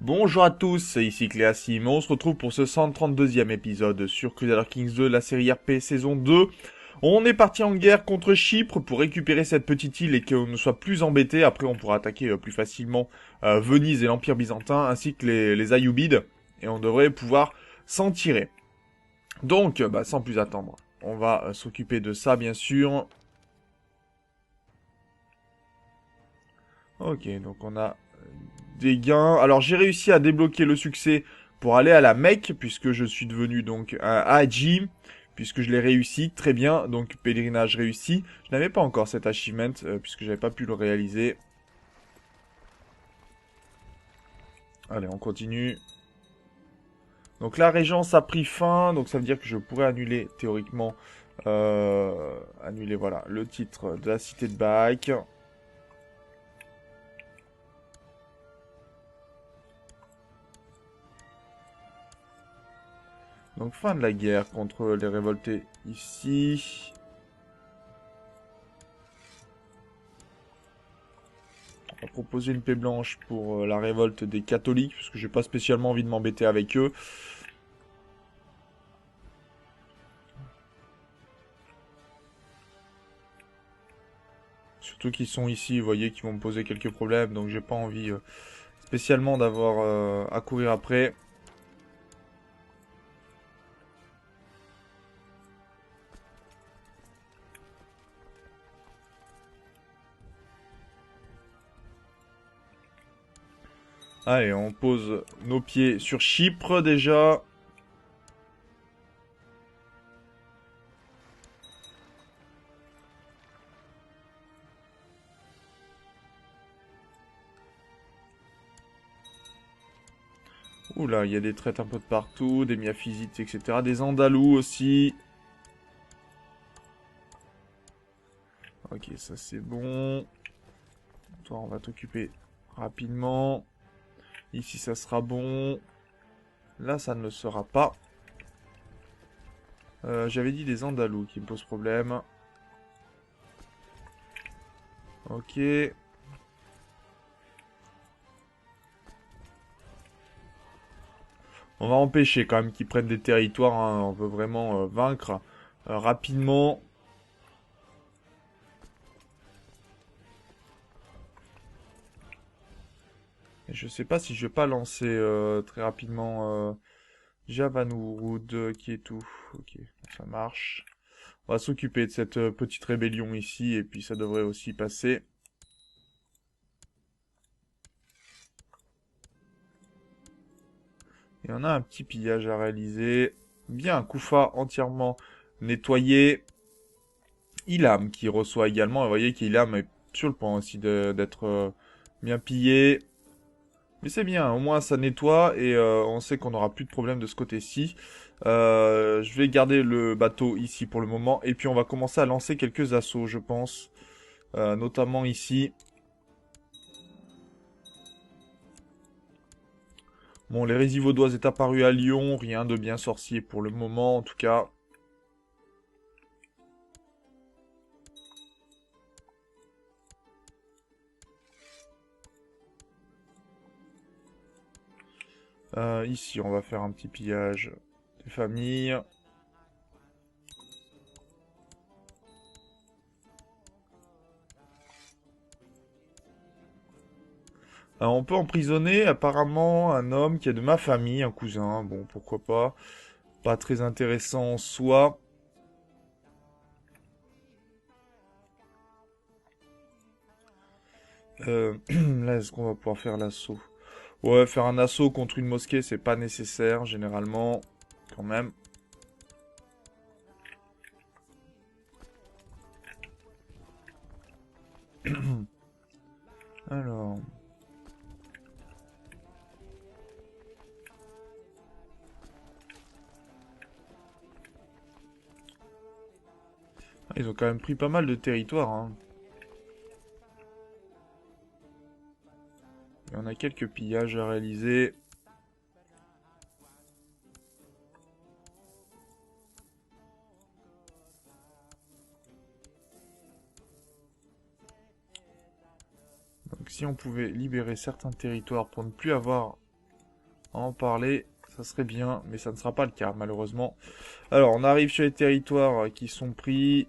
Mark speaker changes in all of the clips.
Speaker 1: Bonjour à tous, ici Cléasim, on se retrouve pour ce 132e épisode sur Crusader Kings 2, la série RP saison 2. On est parti en guerre contre Chypre pour récupérer cette petite île et qu'on ne soit plus embêté. Après on pourra attaquer plus facilement Venise et l'Empire byzantin ainsi que les Ayyoubides. Et on devrait pouvoir s'en tirer. Donc, sans plus attendre, on va s'occuper de ça bien sûr. Ok, donc on a des gains. Alors j'ai réussi à débloquer le succès pour aller à la Mecque, puisque je suis devenu donc un Haji, puisque je l'ai réussi, très bien, donc pèlerinage réussi. Je n'avais pas encore cet achievement, puisque j'avais pas pu le réaliser. Allez, on continue. Donc la régence a pris fin, donc ça veut dire que je pourrais annuler, théoriquement, annuler, voilà, le titre de la cité de Baak. Donc fin de la guerre contre les révoltés ici. On va proposer une paix blanche pour la révolte des catholiques, parce que j'ai pas spécialement envie de m'embêter avec eux. Surtout qu'ils sont ici, vous voyez, qu'ils vont me poser quelques problèmes, donc j'ai pas envie spécialement d'avoir à courir après. Allez, on pose nos pieds sur Chypre déjà. Oula, il y a des traites un peu de partout, des miaphysites, etc. Des andalous aussi. Ok, ça c'est bon. Toi, on va t'occuper rapidement. Ici, ça sera bon. Là, ça ne le sera pas. J'avais dit des andalous qui me posent problème. Ok. On va empêcher quand même qu'ils prennent des territoires, hein. On veut vraiment vaincre rapidement. Et je sais pas si je vais pas lancer très rapidement Javanurud qui est tout. Ok, ça marche. On va s'occuper de cette petite rébellion ici et puis ça devrait aussi passer. Et on a un petit pillage à réaliser. Bien, Koufa entièrement nettoyé. Ilam qui reçoit également. Vous voyez qu'Ilam est sur le point aussi d'être bien pillé. Mais c'est bien, au moins ça nettoie et on sait qu'on n'aura plus de problème de ce côté-ci. Je vais garder le bateau ici pour le moment et puis on va commencer à lancer quelques assauts, je pense. Notamment ici. Bon, l'hérésie vaudoise est apparue à Lyon, rien de bien sorcier pour le moment en tout cas. Ici, on va faire un petit pillage des familles. On peut emprisonner apparemment un homme qui est de ma famille, un cousin. Bon, pourquoi pas. Pas très intéressant en soi. Là, est-ce qu'on va pouvoir faire l'assaut? Ouais, faire un assaut contre une mosquée, c'est pas nécessaire, généralement. Quand même. Alors... Ils ont quand même pris pas mal de territoire, hein. Et on a quelques pillages à réaliser. Donc si on pouvait libérer certains territoires pour ne plus avoir en parler, ça serait bien, mais ça ne sera pas le cas, malheureusement. Alors, on arrive sur les territoires qui sont pris.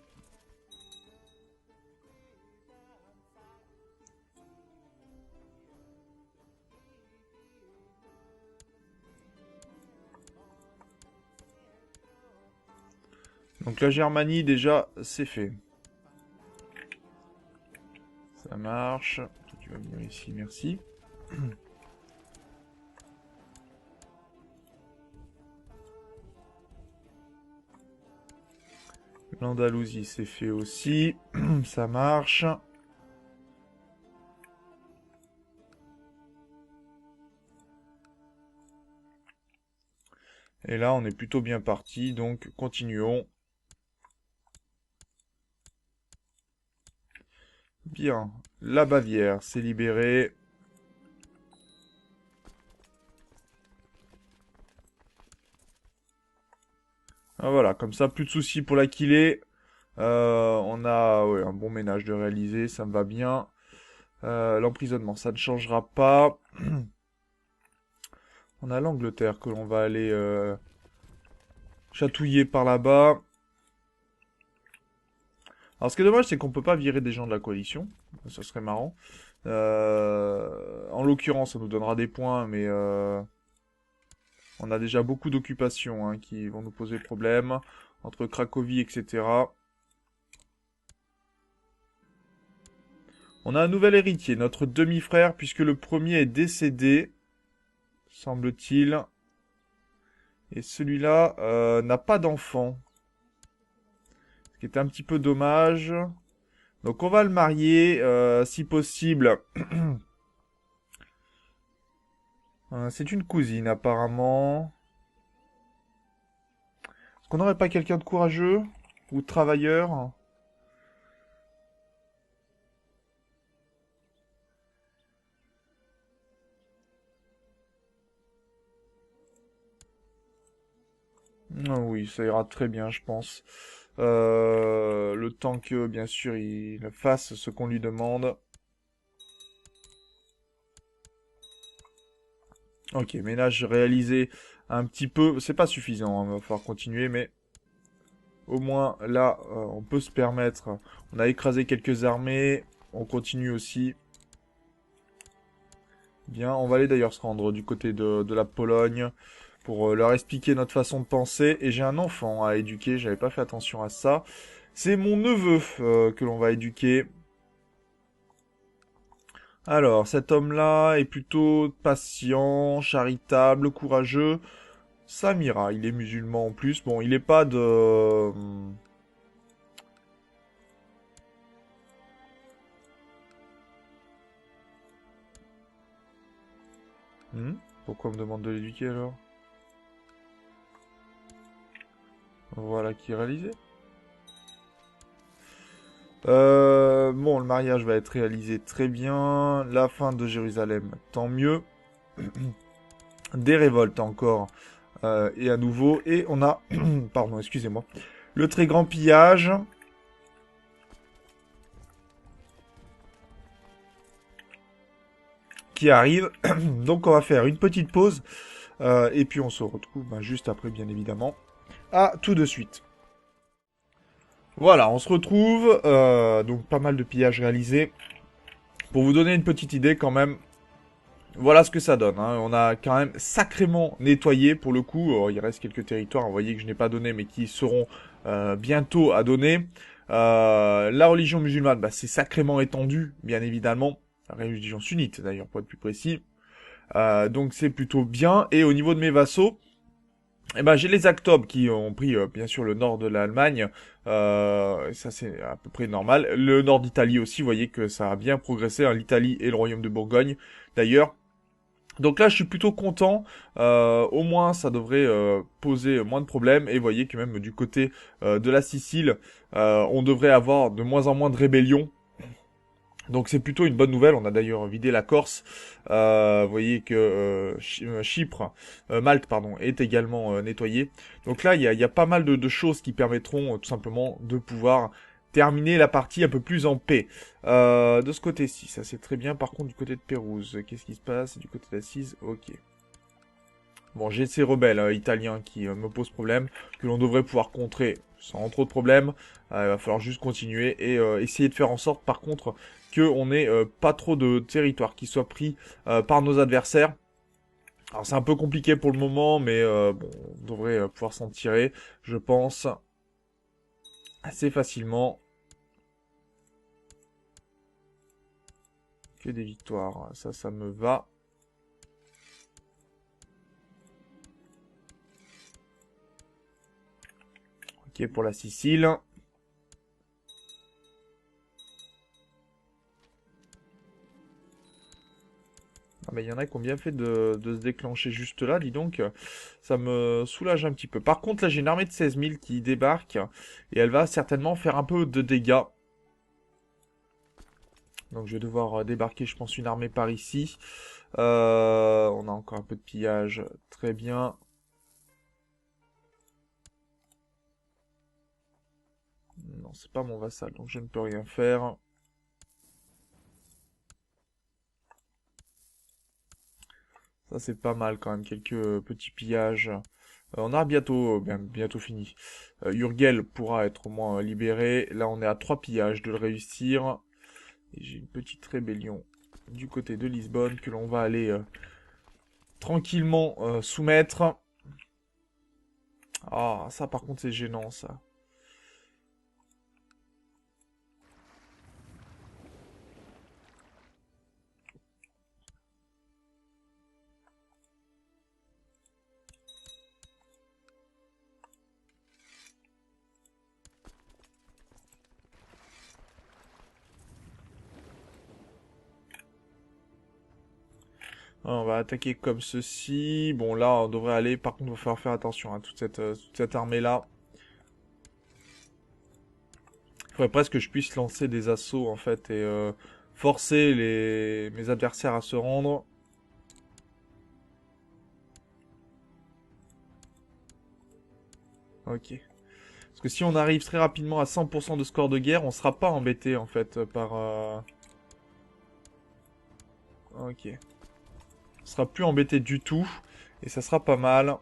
Speaker 1: Donc la Germanie, déjà, c'est fait. Ça marche. Toi, tu vas venir ici, merci. L'Andalousie, c'est fait aussi. Ça marche. Et là, on est plutôt bien parti, donc continuons. Bien, la Bavière s'est libérée. Ah, voilà, comme ça, plus de soucis pour l'Aquilée. On a ouais, un bon ménage de réaliser, ça me va bien. L'emprisonnement, ça ne changera pas. On a l'Angleterre que l'on va aller chatouiller par là-bas. Alors ce qui est dommage, c'est qu'on peut pas virer des gens de la coalition. Ça serait marrant. En l'occurrence, ça nous donnera des points, mais on a déjà beaucoup d'occupations hein, qui vont nous poser problème. Entre Cracovie, etc. On a un nouvel héritier, notre demi-frère, puisque le premier est décédé, semble-t-il. Et celui-là n'a pas d'enfant. Ce qui est un petit peu dommage. Donc on va le marier, si possible. C'est une cousine, apparemment. Est-ce qu'on n'aurait pas quelqu'un de courageux? Ou de travailleur? Ah oui, ça ira très bien, je pense. Le temps que, bien sûr, il fasse ce qu'on lui demande. Ok, ménage réalisé un petit peu. C'est pas suffisant, hein, il va falloir continuer, mais au moins là, on peut se permettre. On a écrasé quelques armées, on continue aussi. Bien, on va aller d'ailleurs se rendre du côté de la Pologne pour leur expliquer notre façon de penser. Et j'ai un enfant à éduquer, j'avais pas fait attention à ça. C'est mon neveu que l'on va éduquer. Alors, cet homme-là est plutôt patient, charitable, courageux. Samira, il est musulman en plus. Bon, il est pas de... Pourquoi on me demande de l'éduquer alors? Voilà qui est réalisé. Bon, le mariage va être réalisé très bien. La fin de Jérusalem, tant mieux. Des révoltes encore. Et à nouveau. Et on a... Pardon, excusez-moi. Le très grand pillage. Qui arrive. Donc on va faire une petite pause. Et puis on se retrouve juste après, bien évidemment. À tout de suite. Voilà, on se retrouve. Donc pas mal de pillages réalisés. Pour vous donner une petite idée quand même, voilà ce que ça donne. Hein. On a quand même sacrément nettoyé pour le coup. Il reste quelques territoires, vous voyez que je n'ai pas donné, mais qui seront bientôt à donner. La religion musulmane, c'est sacrément étendu, bien évidemment. La religion sunnite, d'ailleurs, pour être plus précis. Donc c'est plutôt bien. Et au niveau de mes vassaux, j'ai les Actobes qui ont pris bien sûr le nord de l'Allemagne, ça c'est à peu près normal. Le nord d'Italie aussi, vous voyez que ça a bien progressé, hein, l'Italie et le royaume de Bourgogne d'ailleurs. Donc là je suis plutôt content, au moins ça devrait poser moins de problèmes, et vous voyez que même du côté de la Sicile, on devrait avoir de moins en moins de rébellions. Donc c'est plutôt une bonne nouvelle. On a d'ailleurs vidé la Corse. Vous voyez que Chypre, Malte pardon, est également nettoyée. Donc là il y a pas mal de choses qui permettront tout simplement de pouvoir terminer la partie un peu plus en paix. De ce côté-ci, ça c'est très bien. Par contre du côté de Pérouse, qu'est-ce qui se passe? Du côté d'Assise, ok. Bon, j'ai ces rebelles italiens qui me posent problème, que l'on devrait pouvoir contrer sans trop de problèmes. Il va falloir juste continuer et essayer de faire en sorte, par contre, qu'on n'ait pas trop de territoire qui soit pris par nos adversaires. Alors c'est un peu compliqué pour le moment, mais bon, on devrait pouvoir s'en tirer, je pense, assez facilement. Que des victoires, ça me va. Ok, pour la Sicile. Ah mais il y en a qui ont bien fait de se déclencher juste là, dis donc. Ça me soulage un petit peu. Par contre, là, j'ai une armée de 16 000 qui débarque. Et elle va certainement faire un peu de dégâts. Donc je vais devoir débarquer, je pense, une armée par ici. On a encore un peu de pillage. Très bien. Non, c'est pas mon vassal, donc je ne peux rien faire. Ça, c'est pas mal quand même, quelques petits pillages. On aura bientôt, bientôt fini. Urgel pourra être au moins libéré. Là, on est à 3 pillages de le réussir. Et j'ai une petite rébellion du côté de Lisbonne que l'on va aller tranquillement soumettre. Ah, ça par contre, c'est gênant, ça. On va attaquer comme ceci. Bon, là, on devrait aller. Par contre, il va falloir faire attention à toute cette armée-là. Il faudrait presque que je puisse lancer des assauts, en fait, et forcer mes adversaires à se rendre. Ok. Parce que si on arrive très rapidement à 100% de score de guerre, on sera pas embêté, en fait, par... Ok. On sera plus embêté du tout. Et ça sera pas mal.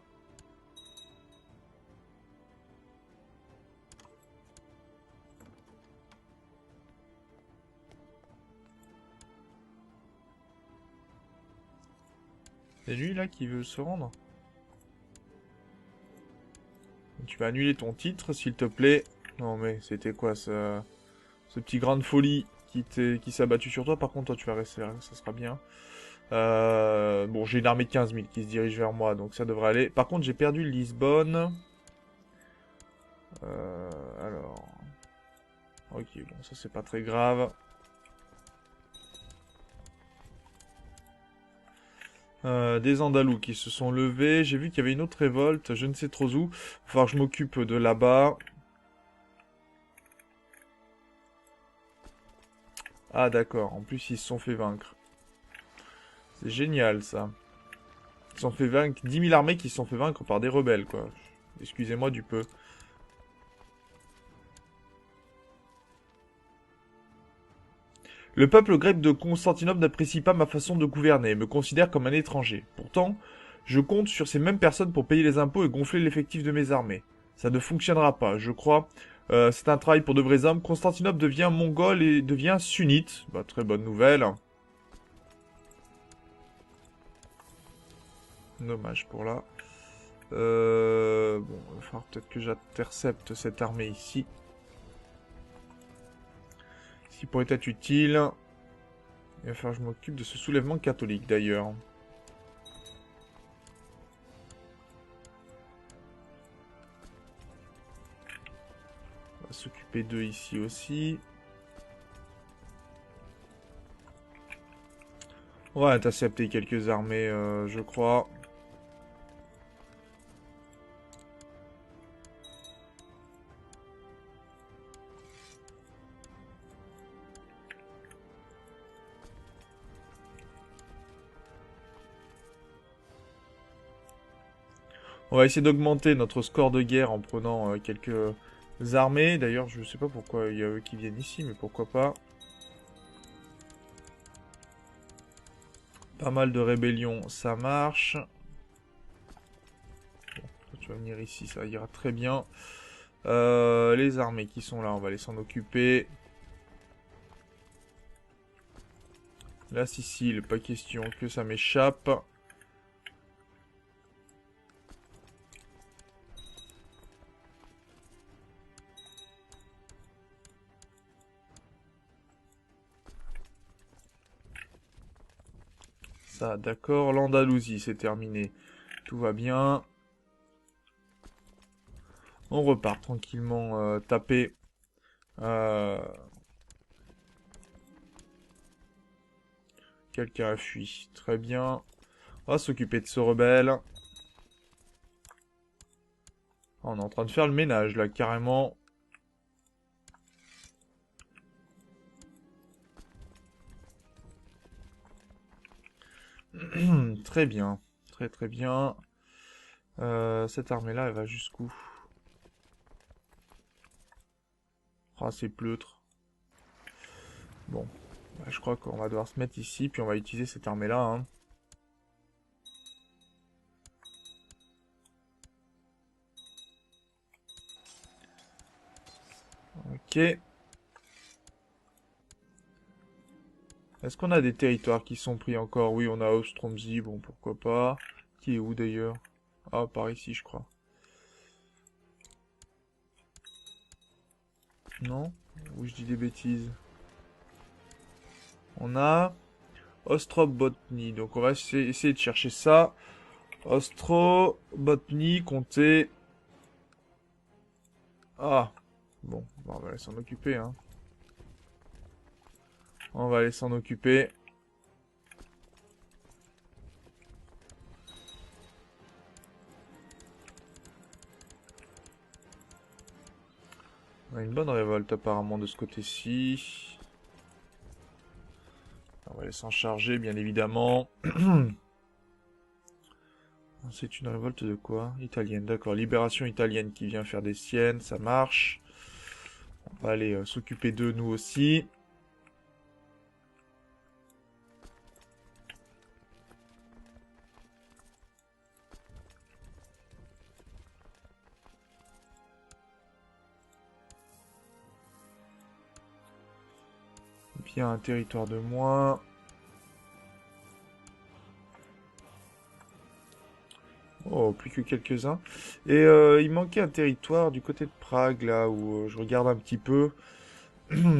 Speaker 1: C'est lui, là, qui veut se rendre. Tu vas annuler ton titre, s'il te plaît. Non, mais c'était quoi, ce petit grain de folie qui s'est abattu sur toi? Par contre, toi, tu vas rester, ça sera bien. Bon, j'ai une armée de 15 000 qui se dirige vers moi, donc ça devrait aller. Par contre, j'ai perdu Lisbonne. Alors... Ok, bon, ça, c'est pas très grave. Des Andalous qui se sont levés. J'ai vu qu'il y avait une autre révolte, je ne sais trop où. Enfin, je m'occupe de là-bas. Ah, d'accord. En plus, ils se sont fait vaincre. C'est génial, ça. Ils se sont fait vaincre. 10 000 armées qui se sont fait vaincre par des rebelles, quoi. Excusez-moi du peu. Le peuple grec de Constantinople n'apprécie pas ma façon de gouverner et me considère comme un étranger. Pourtant, je compte sur ces mêmes personnes pour payer les impôts et gonfler l'effectif de mes armées. Ça ne fonctionnera pas, je crois. C'est un travail pour de vrais hommes. Constantinople devient mongole et devient sunnite. Bah, très bonne nouvelle. Dommage pour là. Bon, il va falloir peut-être que j'intercepte cette armée ici. Ce qui pourrait être utile. Il va falloir que je m'occupe de ce soulèvement catholique d'ailleurs. On va s'occuper d'eux ici aussi. On va intercepter quelques armées, je crois. On va essayer d'augmenter notre score de guerre en prenant quelques armées. D'ailleurs, je sais pas pourquoi il y a eux qui viennent ici, mais pourquoi pas. Pas mal de rébellions, ça marche. peut venir ici, ça ira très bien. Les armées qui sont là, on va les s'en occuper. La Sicile, pas question que ça m'échappe. Ça, d'accord. L'Andalousie, c'est terminé. Tout va bien. On repart tranquillement taper. Quelqu'un a fui. Très bien. On va s'occuper de ce rebelle. On est en train de faire le ménage, là, carrément. Très bien. Très très bien. Cette armée-là, elle va jusqu'où? Ah, c'est pleutre. Bon. Bah, je crois qu'on va devoir se mettre ici, puis on va utiliser cette armée-là, hein. Ok. Est-ce qu'on a des territoires qui sont pris encore? Oui, on a Ostromzy, bon, pourquoi pas. Qui est où, d'ailleurs? Ah, par ici, je crois. Non? Ou je dis des bêtises? On a Ostrobotny, donc on va essayer de chercher ça. Ostrobotny, comté... Ah, bon, on va aller s'en occuper, hein. On va aller s'en occuper. On a une bonne révolte apparemment de ce côté-ci. On va aller s'en charger, bien évidemment. C'est une révolte de quoi? Italienne, d'accord. Libération italienne qui vient faire des siennes, ça marche. On va aller s'occuper d'eux, nous aussi. Bien un territoire de moins. Oh, plus que quelques-uns. Et il manquait un territoire du côté de Prague, là, où je regarde un petit peu.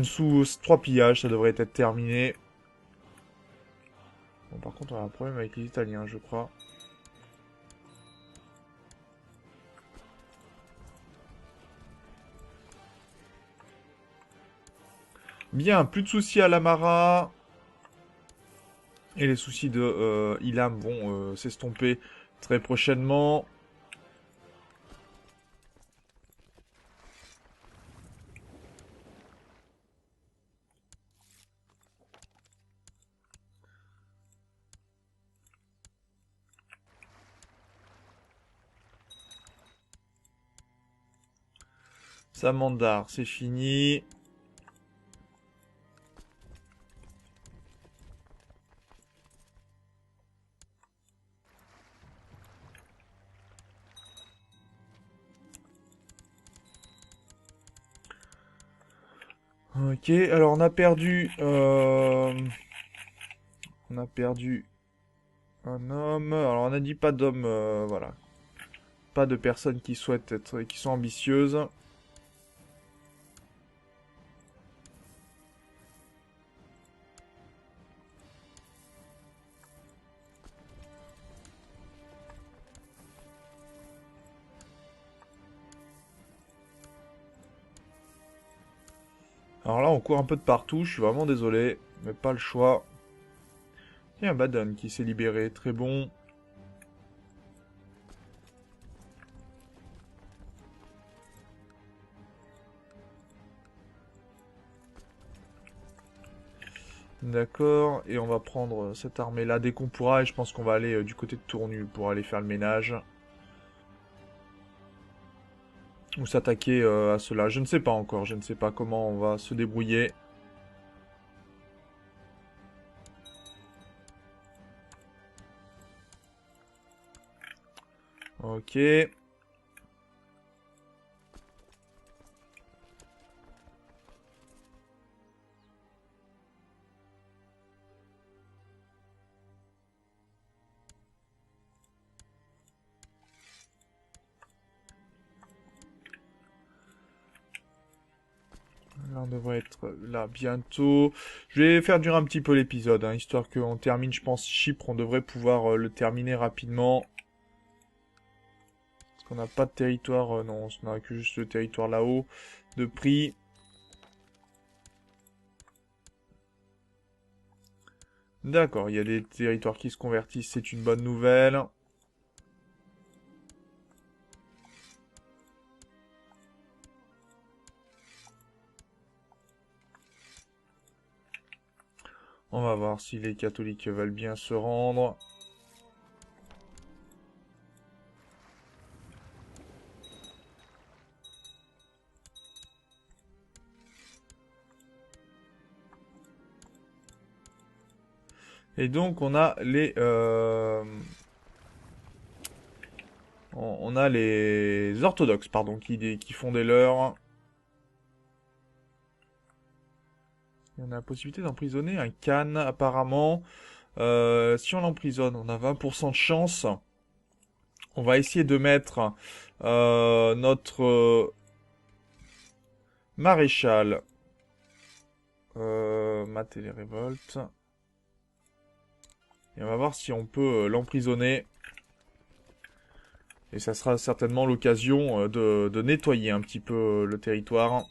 Speaker 1: Sous 3 pillages, ça devrait être terminé. Bon, par contre, on a un problème avec les Italiens, je crois. Bien, plus de soucis à l'Amara. Et les soucis de Ilham vont s'estomper très prochainement. Samandar, c'est fini. Ok, alors on a perdu... on a perdu un homme. Alors on a dit pas d'homme, voilà. Pas de personnes qui souhaitent être... qui sont ambitieuses. Alors là, on court un peu de partout, je suis vraiment désolé, mais pas le choix. Il y a un Baden qui s'est libéré, très bon. D'accord, et on va prendre cette armée-là dès qu'on pourra, et je pense qu'on va aller du côté de Tournu pour aller faire le ménage. Ou s'attaquer à cela, je ne sais pas encore, je ne sais pas comment on va se débrouiller. Ok. Là, on devrait être là bientôt. Je vais faire durer un petit peu l'épisode, hein, histoire qu'on termine, je pense, Chypre. On devrait pouvoir le terminer rapidement. Parce qu'on n'a pas de territoire, non, on n'a que juste le territoire là-haut de prix. D'accord, il y a des territoires qui se convertissent, c'est une bonne nouvelle. On va voir si les catholiques veulent bien se rendre. Et donc on a les on a les orthodoxes, pardon, qui font des leurs. On a la possibilité d'emprisonner un Khan, apparemment. Si on l'emprisonne, on a 20% de chance. On va essayer de mettre notre maréchal. Mater les révoltes. Et on va voir si on peut l'emprisonner. Et ça sera certainement l'occasion de nettoyer un petit peu le territoire.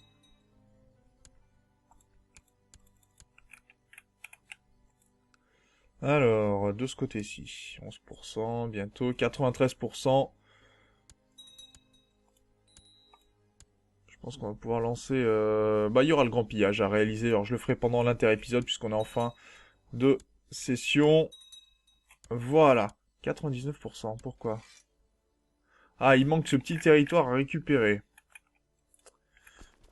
Speaker 1: Alors, de ce côté-ci, 11%, bientôt 93%. Je pense qu'on va pouvoir lancer... Bah, il y aura le grand pillage à réaliser. Alors, je le ferai pendant l'inter-épisode, puisqu'on est en fin de session. Voilà, 99%, pourquoi? Ah, il manque ce petit territoire à récupérer.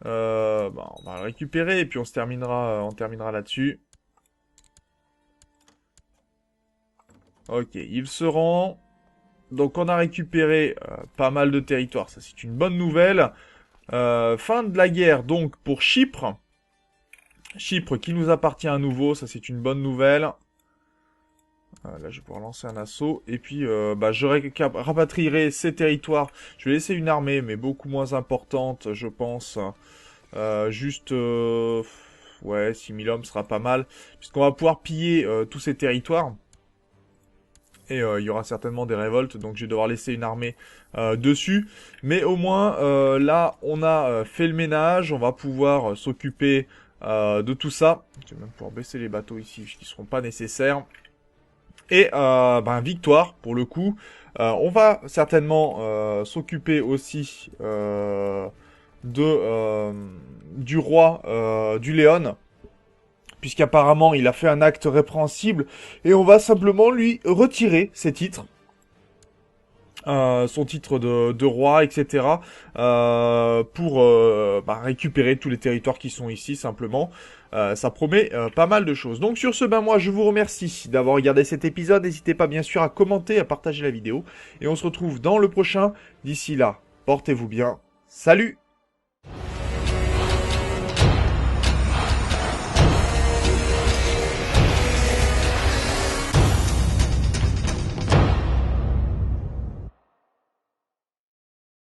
Speaker 1: Bah, on va le récupérer, et puis on terminera là-dessus. Ok, il se rend. Donc on a récupéré pas mal de territoires, ça c'est une bonne nouvelle. Fin de la guerre donc pour Chypre. Chypre qui nous appartient à nouveau, ça c'est une bonne nouvelle. Là je vais pouvoir lancer un assaut. Et puis bah, je rapatrierai ces territoires. Je vais laisser une armée mais beaucoup moins importante je pense. Juste... ouais, 6000 hommes sera pas mal. Puisqu'on va pouvoir piller tous ces territoires. Et il y aura certainement des révoltes, donc je vais devoir laisser une armée dessus. Mais au moins, là, on a fait le ménage, on va pouvoir s'occuper de tout ça. Je vais même pouvoir baisser les bateaux ici, qui ne seront pas nécessaires. Et ben, victoire, pour le coup. On va certainement s'occuper aussi du roi du Léon. Puisqu'apparemment il a fait un acte répréhensible, et on va simplement lui retirer ses titres, son titre de roi, etc., pour bah, récupérer tous les territoires qui sont ici, simplement. Ça promet pas mal de choses. Donc sur ce, ben moi je vous remercie d'avoir regardé cet épisode, n'hésitez pas bien sûr à commenter, à partager la vidéo, et on se retrouve dans le prochain. D'ici là, portez-vous bien, salut!